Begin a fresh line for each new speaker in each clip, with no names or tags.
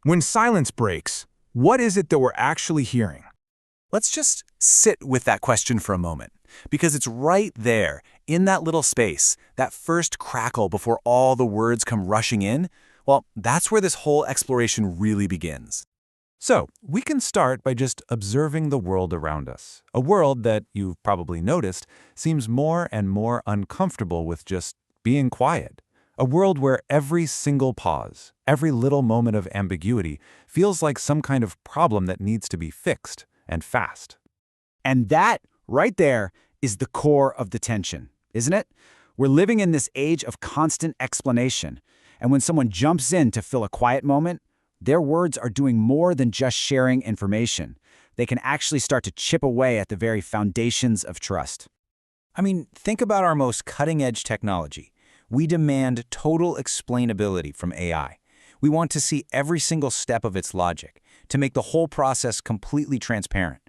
When silence breaks, what is it that we're actually hearing?
Let's just sit with that question for a moment, because it's right there, in that little space, that first crackle before all the words come rushing in. Well, that's where this whole exploration really begins. So, we can start by just observing the world around us. A world that, you've probably noticed, seems more and more uncomfortable with just being quiet. A world where every single pause, every little moment of ambiguity feels like some kind of problem that needs to be fixed, and fast.
And that, right there, is the core of the tension, isn't it? We're living in this age of constant explanation, and when someone jumps in to fill a quiet moment, their words are doing more than just sharing information. They can actually start to chip away at the very foundations of trust.
I mean, think about our most cutting-edge technology. We demand total explainability from AI. We want to see every single step of its logic, to make the whole process completely transparent.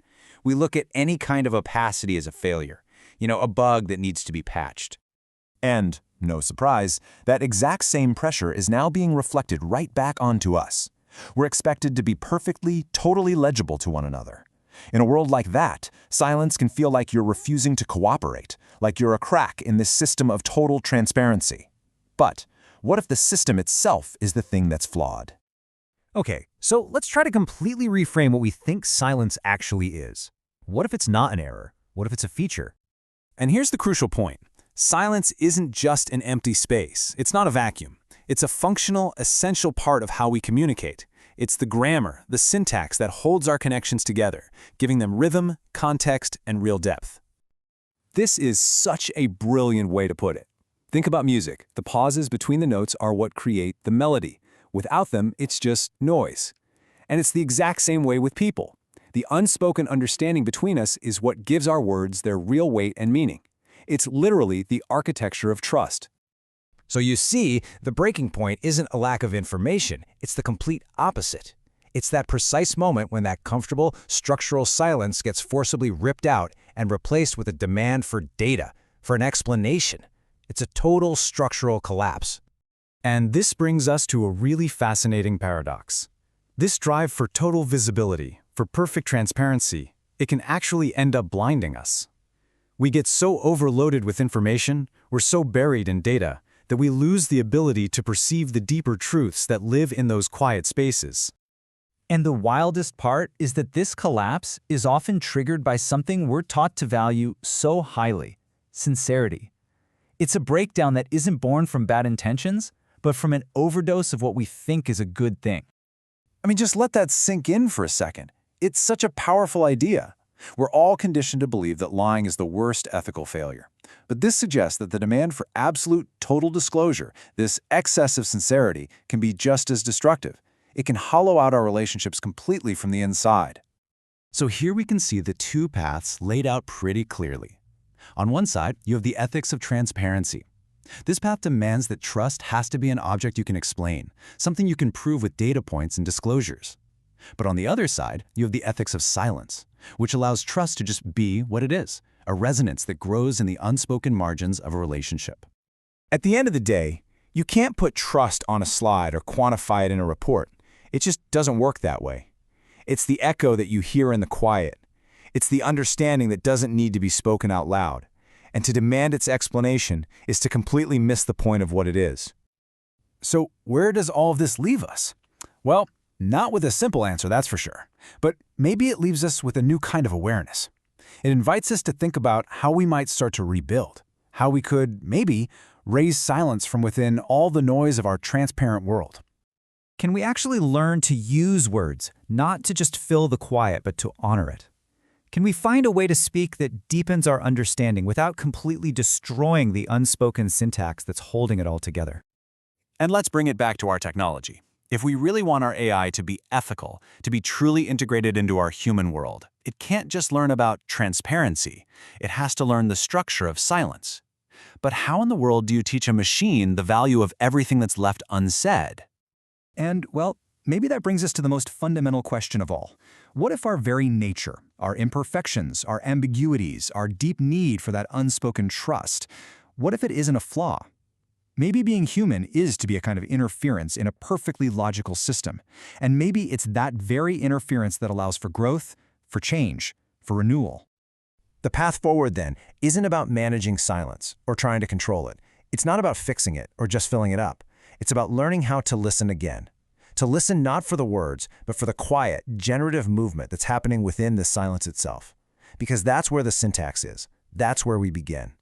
We look at any kind of opacity as a failure, a bug that needs to be patched. And, no surprise, that exact same pressure is now being reflected right back onto us. We're expected to be perfectly, totally legible to one another. In a world like that, silence can feel like you're refusing to cooperate, like you're a crack in this system of total transparency. But what if the system itself is the thing that's flawed?
Okay, so let's try to completely reframe what we think silence actually is. What if it's not an error? What if it's a feature?
And here's the crucial point. Silence isn't just an empty space. It's not a vacuum. It's a functional, essential part of how we communicate. It's the grammar, the syntax that holds our connections together, giving them rhythm, context, and real depth. This is such a brilliant way to put it. Think about music. The pauses between the notes are what create the melody. Without them, it's just noise. And it's the exact same way with people. The unspoken understanding between us is what gives our words their real weight and meaning. It's literally the architecture of trust.
So you see, the breaking point isn't a lack of information, it's the complete opposite. It's that precise moment when that comfortable, structural silence gets forcibly ripped out and replaced with a demand for data, for an explanation. It's a total structural collapse.
And this brings us to a really fascinating paradox. This drive for total visibility, for perfect transparency, it can actually end up blinding us. We get so overloaded with information, we're so buried in data, that we lose the ability to perceive the deeper truths that live in those quiet spaces.
And the wildest part is that this collapse is often triggered by something we're taught to value so highly: sincerity. It's a breakdown that isn't born from bad intentions, but from an overdose of what we think is a good thing.
I mean, just let that sink in for a second. It's such a powerful idea. We're all conditioned to believe that lying is the worst ethical failure. But this suggests that the demand for absolute, total disclosure, this excess of sincerity, can be just as destructive. It can hollow out our relationships completely from the inside.
So here we can see the two paths laid out pretty clearly. On one side, you have the ethics of transparency. This path demands that trust has to be an object you can explain, something you can prove with data points and disclosures. But on the other side, you have the ethics of silence, which allows trust to just be what it is, a resonance that grows in the unspoken margins of a relationship.
At the end of the day, you can't put trust on a slide or quantify it in a report. It just doesn't work that way. It's the echo that you hear in the quiet. It's the understanding that doesn't need to be spoken out loud. And to demand its explanation is to completely miss the point of what it is. So where does all of this leave us? Well, not with a simple answer, that's for sure. But maybe it leaves us with a new kind of awareness. It invites us to think about how we might start to rebuild, how we could, maybe, raise silence from within all the noise of our transparent world.
Can we actually learn to use words, not to just fill the quiet, but to honor it? Can we find a way to speak that deepens our understanding without completely destroying the unspoken syntax that's holding it all together?
And let's bring it back to our technology. If we really want our AI to be ethical, to be truly integrated into our human world, it can't just learn about transparency. It has to learn the structure of silence. But how in the world do you teach a machine the value of everything that's left unsaid?
And, well, maybe that brings us to the most fundamental question of all. What if our very nature, our imperfections, our ambiguities, our deep need for that unspoken trust, what if it isn't a flaw?
Maybe being human is to be a kind of interference in a perfectly logical system. And maybe it's that very interference that allows for growth, for change, for renewal.
The path forward, then, isn't about managing silence or trying to control it. It's not about fixing it or just filling it up. It's about learning how to listen again. To listen not for the words, but for the quiet, generative movement that's happening within the silence itself. Because that's where the syntax is. That's where we begin.